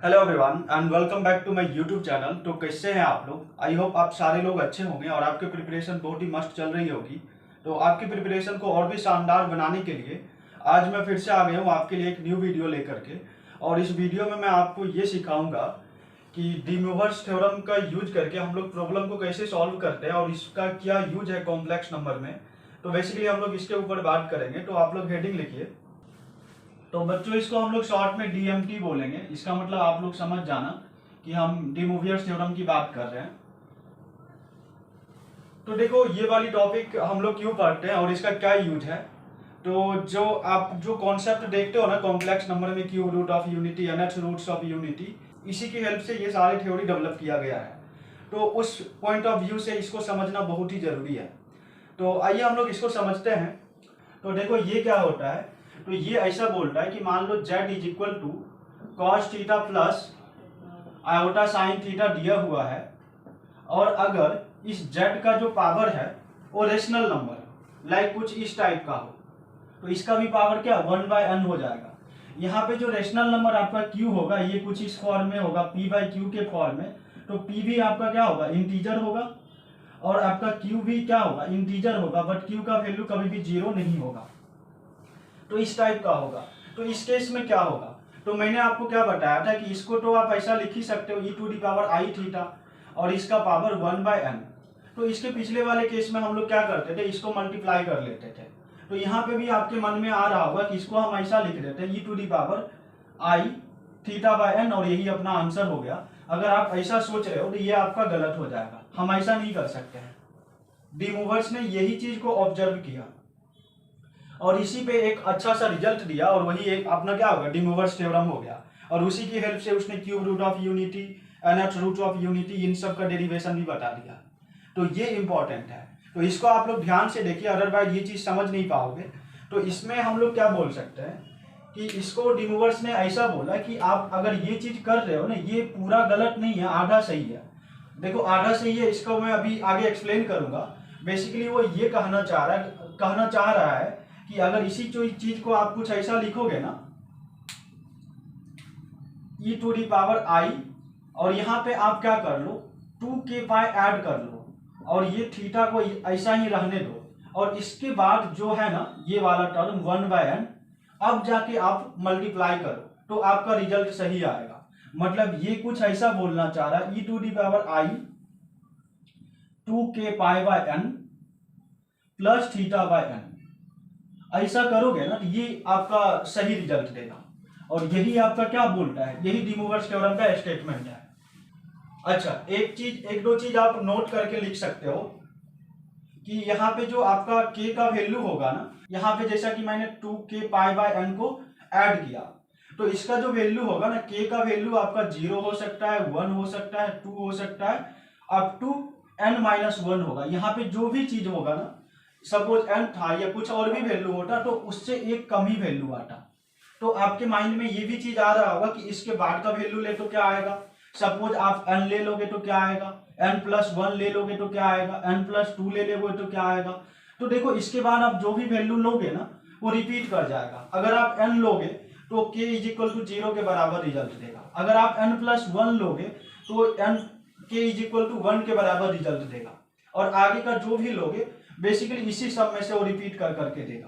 Hello everyone and welcome back to my YouTube channel. तो कैसे हैं आप लोग? आई होप आप सारे लोग अच्छे होंगे और आपकी प्रिपरेशन बहुत ही मस्त चल रही होगी। तो आपकी प्रिपरेशन को और भी शानदार बनाने के लिए आज मैं फिर से आ गया हूँ आपके लिए एक न्यू वीडियो लेकर के। और इस वीडियो में मैं आपको ये सिखाऊंगा कि डी मोवर्स थ्योरम का यूज करके हम लोग प्रॉब्लम को कैसे सॉल्व करते हैं और इसका क्या यूज है कॉम्प्लेक्स नंबर में। तो बेसिकली हम लोग इसके ऊपर बात करेंगे। तो आप लोग हेडिंग लिखिए। तो बच्चों इसको हम लोग शॉर्ट में डीएमटी बोलेंगे। इसका मतलब आप लोग समझ जाना कि हम डी मोवियर्स थ्योरम की बात कर रहे हैं। तो देखो ये वाली टॉपिक हम लोग क्यों पढ़ते हैं और इसका क्या यूज है। तो जो कॉन्सेप्ट देखते हो ना कॉम्प्लेक्स नंबर में, cube root of unity, nth roots of unity, इसी की हेल्प से ये सारी थ्योरी डेवलप किया गया है। तो उस पॉइंट ऑफ व्यू से इसको समझना बहुत ही जरूरी है। तो आइए हम लोग इसको समझते हैं। तो देखो ये क्या होता है। तो ये ऐसा बोलता है कि मान लो z is equal to cos theta plus iota sine theta दिया हुआ है और अगर इस z का जो पावर है वो रेशनल नंबर लाइक कुछ इस टाइप का हो तो इसका भी पावर क्या 1/n हो जाएगा। यहाँ पे जो रेशनल नंबर आपका q होगा ये कुछ इस फॉर्म में होगा, p/q के फॉर्म में। तो p भी आपका क्या होगा, इंटीजर होगा और आपका q भी क्या होगा, इंटीजर होगा, बट q का वैल्यू कभी भी 0 नहीं होगा। तो इस टाइप का होगा। तो इस केस में क्या होगा, तो मैंने आपको क्या बताया था कि इसको तो आप ऐसा लिख ही सकते हो e⁻i थीटा और इसका पावर 1/n। तो इसके पिछले वाले केस में हम लोग क्या करते थे, इसको मल्टीप्लाई कर लेते थे। तो यहाँ पे भी आपके मन में आ रहा होगा कि इसको हम ऐसा लिख देते हैं e⁻i θ/n और यही अपना आंसर हो गया। अगर आप ऐसा सोच रहे हो तो ये आपका गलत हो जाएगा, हम ऐसा नहीं कर सकते हैं। डी मूवर्स ने यही चीज को ऑब्जर्व किया और इसी पे एक अच्छा सा रिजल्ट दिया और वही एक अपना क्या होगा, डी मूवर्स थ्योरम हो गया। और उसी की हेल्प से उसने cube root of unity, nth root of unity, इन सब का डेरिवेशन भी बता दिया। तो ये इंपॉर्टेंट है। तो इसको आप लोग ध्यान से देखिए, अदरवाइज ये चीज समझ नहीं पाओगे। तो इसमें हम लोग क्या बोल सकते हैं कि इसको डी मूवर्स ने ऐसा बोला कि आप अगर ये चीज कर रहे हो ना, ये पूरा गलत नहीं है, आधा सही है। देखो आधा सही है, इसको मैं अभी आगे एक्सप्लेन करूंगा। बेसिकली वो ये कहना चाह रहा है कि अगर इसी चीज को आप कुछ ऐसा लिखोगे ना, e⁻i और यहाँ पे आप क्या कर लो 2k ऐड कर लो और ये थीटा को ऐसा ही रहने दो और इसके बाद जो है ना ये वाला टर्म 1/n, अब जाके आप मल्टीप्लाई करो तो आपका रिजल्ट सही आएगा। मतलब ये कुछ ऐसा बोलना चाह रहा है e⁻i 2k⁻n प्लस θ/n। ऐसा करोगे ना तो ये आपका सही रिजल्ट देगा और यही आपका क्या बोलता है, यही डी मूवर्स थ्योरम का स्टेटमेंट है। अच्छा एक दो चीज आप नोट करके लिख सकते हो कि यहाँ पे जो आपका k का वैल्यू होगा ना, यहाँ पे जैसा कि मैंने 2k⁻n को ऐड किया तो इसका जो वैल्यू होगा ना, k का वैल्यू आपका 0 हो सकता है, 1 हो सकता है, 2 हो सकता है, अप टू n-1 होगा। यहाँ पे जो भी चीज होगा ना, सपोज n था या कुछ और भी वैल्यू होता तो उससे एक कम ही वैल्यू आता। तो आपके माइंड में ये भी चीज आ रहा होगा कि इसके बाद का वैल्यू ले तो क्या आएगा। सपोज आप n ले लोगे तो क्या आएगा, n+1 ले लोगे तो क्या आएगा, n+2 ले लोगे तो क्या आएगा। तो देखो इसके बाद आप जो भी वैल्यू लोगे ना वो रिपीट कर जाएगा। अगर आप n लोगे तो k = 0 के बराबर रिजल्ट देगा। अगर आप n+1 लोगे तो k = 1 के बराबर रिजल्ट देगा और आगे का जो भी लोगे बेसिकली इसी सब में से वो रिपीट कर करके देगा।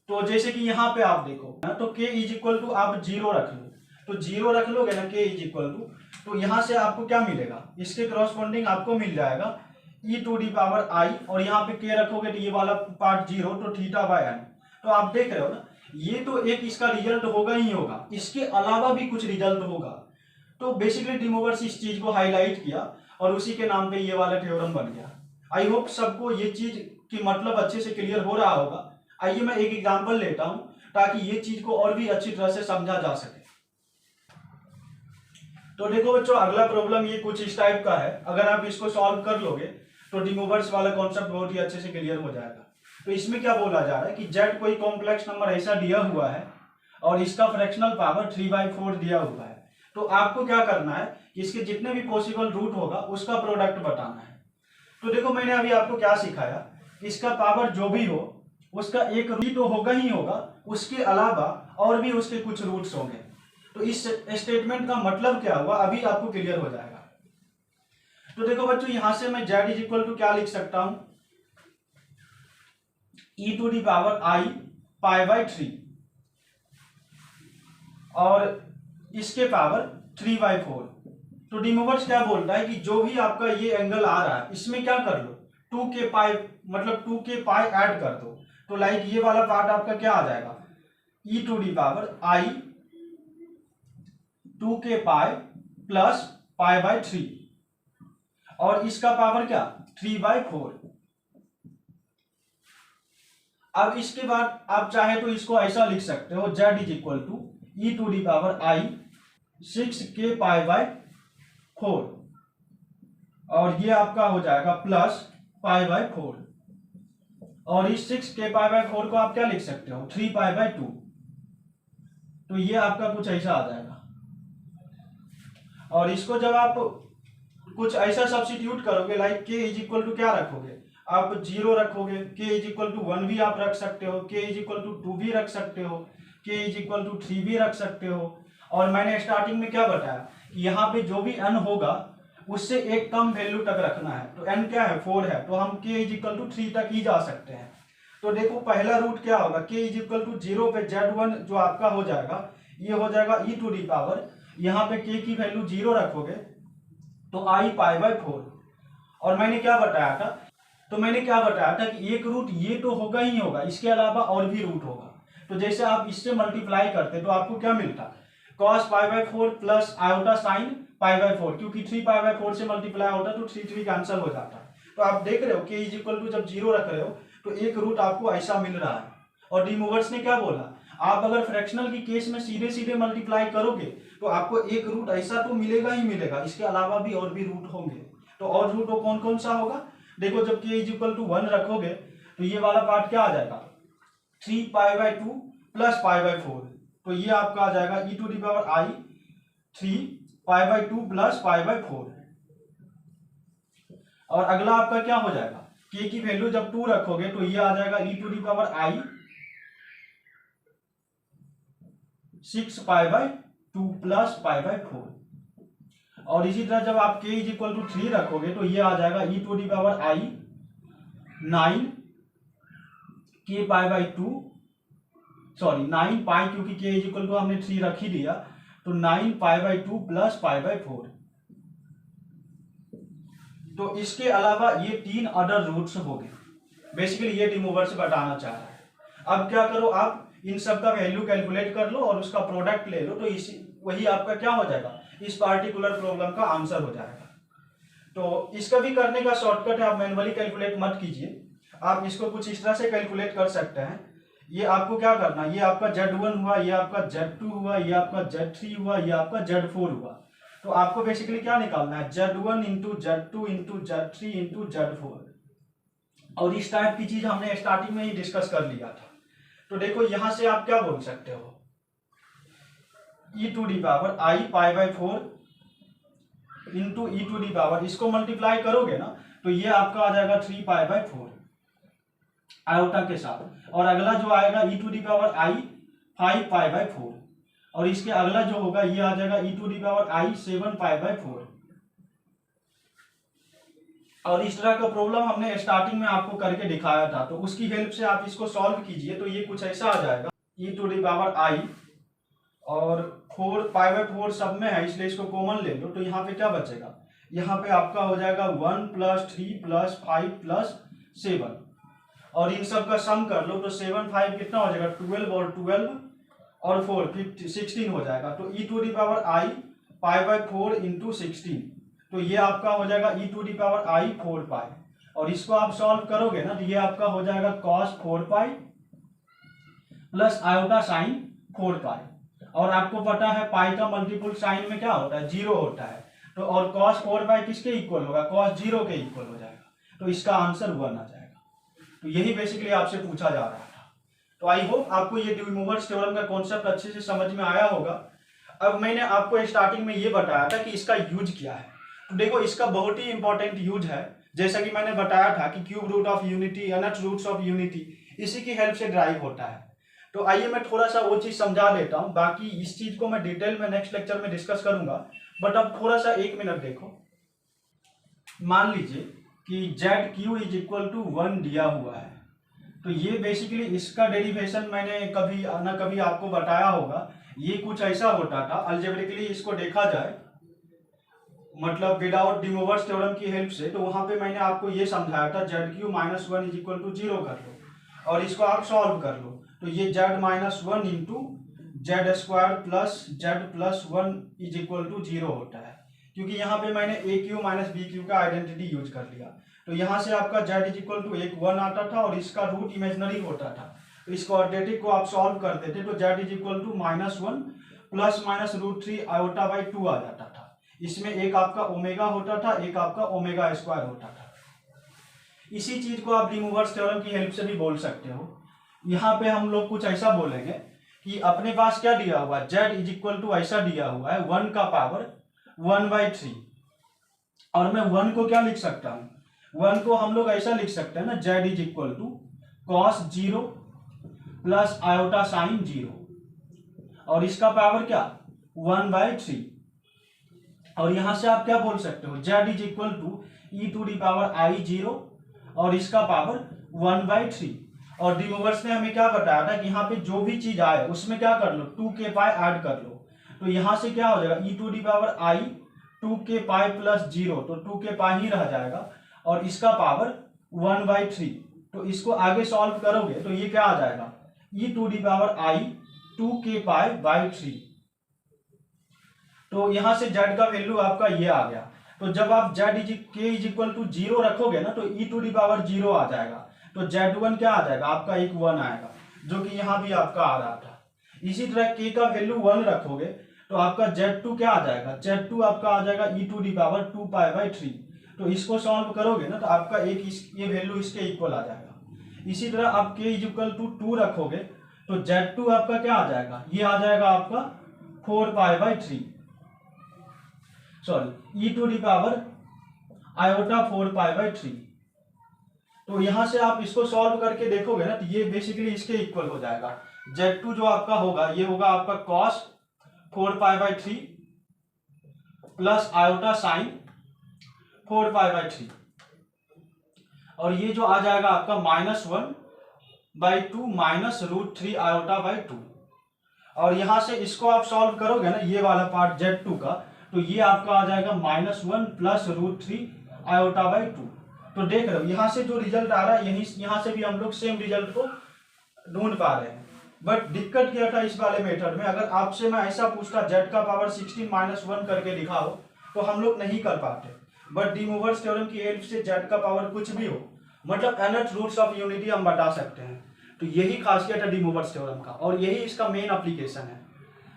तो जैसे कि यहाँ पे आप देखो ना, तो k = आप 0 रख लो, तो 0 रख लोगे ना k = तो यहाँ से आपको क्या मिलेगा, इसके क्रॉसपोंडिंग आपको मिल जाएगा e⁻i और यहाँ पे k रखोगे तो ये वाला पार्ट 0 तो θ/n। तो आप देख रहे हो ना, ये तो एक इसका रिजल्ट होगा ही होगा, इसके अलावा भी कुछ रिजल्ट होगा। तो बेसिकली डी मूवर्स इस चीज को हाईलाइट किया और उसी के नाम पे ये वाला थ्योरम बन गया। आई होप सबको ये चीज की मतलब अच्छे से क्लियर हो रहा होगा। आइए मैं एक एग्जांपल लेता हूं ताकि ये चीज को और भी अच्छी तरह से समझा जा सके। तो देखो बच्चों, अगला प्रॉब्लम ये कुछ इस टाइप का है। अगर आप इसको सॉल्व कर लोगे तो डी मूवर्स वाला कॉन्सेप्ट बहुत ही अच्छे से क्लियर हो जाएगा। तो इसमें क्या बोला जा रहा है कि z कोई कॉम्प्लेक्स नंबर ऐसा दिया हुआ है और इसका फ्रैक्शनल पावर 3/4 दिया हुआ है। तो आपको क्या करना है कि इसके जितने भी पॉसिबल रूट होगा उसका प्रोडक्ट बताना है। तो देखो मैंने अभी आपको क्या सिखाया, इसका पावर जो भी हो उसका एक रूट तो होगा ही होगा, उसके अलावा और भी उसके कुछ रूट्स होंगे। तो इस स्टेटमेंट का मतलब क्या हुआ अभी आपको क्लियर हो जाएगा। तो देखो बच्चों, यहां से मैं z इज इक्वल टू क्या लिख सकता हूं, e to the power i pi by 3 और इसके पावर 3/4। तो डिमोवर्स क्या बोलता है कि जो भी आपका ये एंगल आ रहा है इसमें क्या कर लो 2k पाई, मतलब 2k पाई ऐड कर दो। तो लाइक ये वाला पार्ट आपका क्या आ जाएगा, e to the power i 2k pi plus pi by 3 और इसका पावर क्या 3/4। अब इसके बाद आप चाहे तो इसको ऐसा लिख सकते हो z is equal to e to the power i 6k pi by 4 और ये आपका हो जाएगा प्लस पाई बाई 4 और इस 6k पाई बाई 4 को आप क्या लिख सकते हो 3 पाई बाई 2। तो ये आपका कुछ ऐसा आ जाएगा और इसको जब आप कुछ ऐसा सब्स्टिट्यूट करोगे like k is equal to क्या रखोगे आप 0 रखोगे, k इज इक्वल टू 1 भी आप रख सकते हो, k इज इक्वल टू 2 भी रख सकते हो, k इज इक्वल टू 3 भी रख सकते हो। और मैंने स्टार्टिंग में क्या बताया कि यहाँ पे जो भी n होगा उससे एक कम वैल्यू तक रखना है। तो n क्या है 4 है, तो हम k इज इक्वल टू 3 तक ही जा सकते हैं। तो देखो पहला रूट क्या होगा, k इज इक्वल टू 0 पे z1 जो आपका हो जाएगा ये हो जाएगा e टू दी पावर, यहाँ पे k की वैल्यू 0 रखोगे तो i पाई बाई 4। और मैंने क्या बताया था कि एक रूट ये तो होगा ही होगा, इसके अलावा और भी रूट होगा। तो जैसे आप इससे मल्टीप्लाई करते तो आपको क्या मिलता cos pi by 4 plus iota sine pi by 4, क्योंकि 3 पाई बाई 4 से मल्टीप्लाई होता तो 3 कैंसिल हो जाता। तो आप देख रहे हो k इज इक्वल टू जब 0 रख रहे हो तो एक रूट आपको ऐसा मिल रहा है। और डिमोवर्स ने क्या बोला, आप अगर फ्रैक्शनल की केस में सीधे सीधे मल्टीप्लाई करोगे तो आपको एक रूट ऐसा तो मिलेगा ही मिलेगा, इसके अलावा भी और भी रूट होंगे। तो और रूट वो कौन कौन सा होगा, देखो जब k इज इक्वल टू 1 रखोगे तो ये वाला पार्ट क्या आ जाएगा 3 pi by 2 plus pi by 4। तो ये आपका आ जाएगा e to the power i 3 pi by 2 plus pi by 4। और अगला आपका क्या हो जाएगा, k की वैल्यू जब 2 रखोगे तो ये आ जाएगा e to the power i 6 pi by 2 plus pi by 4। और इसी तरह जब आप k इज इक्वल टू 3 रखोगे तो ये आ जाएगा e to the power i 9 k pi by 2, sorry 9 pi, क्योंकि k इज इक्वल टू हमने 3 रख ही दिया, तो 9 पाई बाई 2 प्लस पाई बाई 4। तो इसके अलावा ये 3 अदर रूट्स हो गए। बेसिकली ये डिमोवर्स बताना चाह रहा है। अब क्या करो, आप इन सब का वैल्यू कैलकुलेट कर लो और उसका प्रोडक्ट ले लो, तो इसी वही आपका क्या हो जाएगा, इस पार्टिकुलर प्रॉब्लम का आंसर हो जाएगा। तो इसका भी करने का शॉर्टकट है, आप मैनुअली कैलकुलेट मत कीजिए, आप इसको कुछ इस तरह से कैलकुलेट कर सकते हैं। ये आपको क्या करना, ये आपका Z1 हुआ, ये आपका Z2 हुआ, ये आपका Z3 हुआ, ये आपका Z4 हुआ। तो आपको बेसिकली क्या निकालना है, Z1 into Z2 into Z3 into Z4। और इस टाइप की चीज हमने स्टार्टिंग में ही डिस्कस कर लिया था। तो देखो यहां से आप क्या बोल सकते हो, e to the power i pi by 4 into e to the power, इसको मल्टीप्लाई करोगे ना तो ये आपका आ जाएगा 3 पाई बाई 4 आयोटा के साथ। और अगला जो आएगा e to the power i 5 pi by 4 और इसके अगला जो होगा ये आ जाएगा e to the power i 7 pi by 4। और इस तरह का प्रॉब्लम हमने स्टार्टिंग में आपको करके दिखाया था, तो उसकी हेल्प से आप इसको सॉल्व कीजिए। तो ये कुछ ऐसा आ जाएगा e to the power i और 4 पाई बाई 4 सब में है इसलिए इसको कॉमन ले लो। तो यहाँ पे क्या बचेगा, यहाँ पे आपका हो जाएगा 1 प्लस 3 प्लस 5 प्लस 7 और इन सब का सम कर लो तो 7 5 कितना हो जाएगा 12 और 12 और 4 16 हो जाएगा। तो e to the power i pi by 4 into 16, तो ये आपका हो जाएगा e to the power i 4 pi. और इसको आप सॉल्व करोगे ना तो ये आपका हो जाएगा cos 4 pi plus iota sign 4 pi. और आपको पता है पाई का मल्टीपल साइन में क्या होता है 0 होता है, तो और cos 4 पाई किसके इक्वल होगा, cos 0 के इक्वल हो जाएगा। तो इसका आंसर 1 आ जाएगा। तो यही बेसिकली आपसे पूछा जा रहा था। तो आई होप आपको ये डिमोवर्स थ्योरम का कॉन्सेप्ट अच्छे से समझ में आया होगा। अब मैंने आपको स्टार्टिंग में ये बताया था कि इसका यूज क्या है। तो देखो इसका बहुत ही इंपॉर्टेंट यूज है, जैसा कि मैंने बताया था कि cube root of unity, nth roots of unity इसी की हेल्प से ड्राइव होता है। तो आइए मैं थोड़ा सा वो चीज़ समझा देता हूँ, बाकी इस चीज़ को मैं डिटेल में नेक्स्ट लेक्चर में डिस्कस करूंगा। बट अब थोड़ा सा 1 मिनट देखो। मान लीजिए कि z cube is equal to 1 दिया हुआ है, तो ये बेसिकली इसका डेरिवेशन मैंने कभी ना कभी आपको बताया होगा। ये कुछ ऐसा होता था, अलजेब्रिकली इसको देखा जाए, मतलब विदाउट डी मोवर्स थ्योरम की हेल्प से, तो वहां पे मैंने आपको ये समझाया था z cube minus 1 is equal to 0 कर लो और इसको आप सॉल्व कर लो। तो ये z minus 1 into z square plus z plus 1 is equal to 0 होता है, क्योंकि यहाँ पे मैंने a cube minus b cube का आइडेंटिटी यूज कर लिया। तो यहाँ से आपका जेड इज इक्वल टू एक 1 आता था और इसका रूट इमेजनरी होता था, तो इस क्वाड्रेटिक को आप सॉल्व करते थे तो z is equal to -1 plus minus √3 iota by 2 आ जाता था। इसमें एक आपका ओमेगा होता था, एक आपका ओमेगा स्क्वायर होता था। इसी चीज को आप डी मोवर्स थ्योरम की हेल्प से भी बोल सकते हो। यहाँ पे हम लोग कुछ ऐसा बोलेंगे कि अपने पास क्या दिया हुआ है, जेड इज इक्वल टू ऐसा दिया हुआ है 1 का पावर 1/3, और मैं 1 को क्या लिख सकता हूँ, 1 को हम लोग ऐसा लिख सकते हैं ना, z is equal to cos 0 plus iota sine 0, और इसका पावर क्या 1/3। और यहां से आप क्या बोल सकते हो, z is equal to e to the power i 0 और इसका पावर 1/3। और डी मोवर्स ने हमें क्या बताया था कि यहाँ पे जो भी चीज आए उसमें क्या कर लो 2k पाई ऐड कर लो, तो यहां से क्या हो जाएगा e to the power i 2k pi plus 0, तो 2k पाई ही रह जाएगा और इसका पावर 1/3। तो इसको आगे सॉल्व करोगे तो ये क्या आ जाएगा e to the power i 2k pi by 3। तो यहां से z का वैल्यू आपका ये आ गया। तो जब आप z k is equal to 0 रखोगे ना, तो e टू दी पावर 0 आ जाएगा, तो z1 क्या आ जाएगा आपका एक 1 आएगा, जो कि यहाँ भी आपका आ रहा था। इसी तरह k का वैल्यू 1 रखोगे तो आपका z2 क्या आ जाएगा, z2 आपका आ जाएगा e टू दी पावर 2π/3। तो इसको सॉल्व करोगे ना तो आपका ये वैल्यू इसके इक्वल आ जाएगा। इसी तरह आप k इज इक्वल टू 2 रखोगे तो z2 आपका क्या आ जाएगा, ये आ जाएगा आपका 4π/3, sorry e to the power iota 4π/3। तो यहां से आप इसको सॉल्व करके देखोगे ना तो ये बेसिकली इसके इक्वल हो जाएगा। z2 जो आपका होगा ये होगा आपका cos 4π/3 प्लस आयोटा साइन 4π/3, और ये जो आ जाएगा आपका -1/2 माइनस √3 आयोटा बाई 2। और यहां से इसको आप सॉल्व करोगे ना ये वाला पार्ट z2 का, तो ये आपका आ जाएगा -1 प्लस √3 आयोटा बाई 2। तो देख रहे हो यहाँ से जो रिजल्ट आ रहा है यहाँ से भी हम लोग सेम रिजल्ट को ढूंढ पा रहे हैं। बट दिक्कत क्या था इस वाले मेथड में, अगर आपसे मैं ऐसा पूछता z का पावर 16 -1 करके दिखाओ तो हम लोग नहीं कर पाते। बट डी मोवर्स थ्योरम की हेल्प से z का पावर कुछ भी हो, मतलब nth रूट्स ऑफ यूनिटी हम बता सकते हैं। तो यही खासियत है डी मोवर्स थ्योरम का और यही इसका मेन एप्लीकेशन है।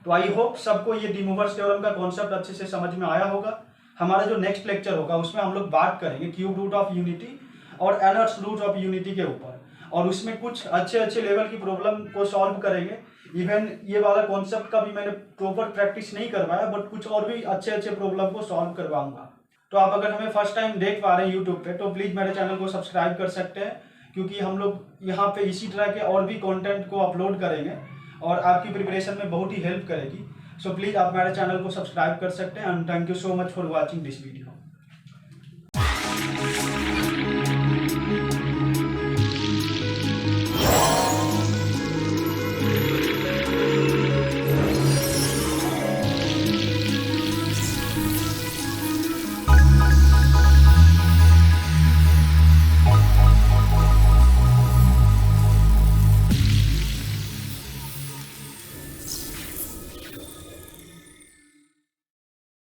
तो आई होप सबको ये डी मोवर्स थ्योरम का कॉन्सेप्ट अच्छे से समझ में आया होगा। हमारा जो नेक्स्ट लेक्चर होगा उसमें हम लोग बात करेंगे क्यूब रूट ऑफ यूनिटी और nth रूट ऑफ यूनिटी के ऊपर, और उसमें कुछ अच्छे लेवल की प्रॉब्लम को सॉल्व करेंगे। इवन ये वाला कॉन्सेप्ट का भी मैंने प्रॉपर प्रैक्टिस नहीं करवाया, बट कुछ और भी अच्छे प्रॉब्लम को सॉल्व करवाऊंगा। तो आप अगर हमें फर्स्ट टाइम देख पा रहे हैं यूट्यूब पे तो प्लीज मेरे चैनल को सब्सक्राइब कर सकते हैं, क्योंकि हम लोग यहाँ पे इसी तरह के और भी कंटेंट को अपलोड करेंगे और आपकी प्रिपरेशन में बहुत ही हेल्प करेगी। सो प्लीज आप मेरे चैनल को सब्सक्राइब कर सकते हैं। And thank you so much for watching this video.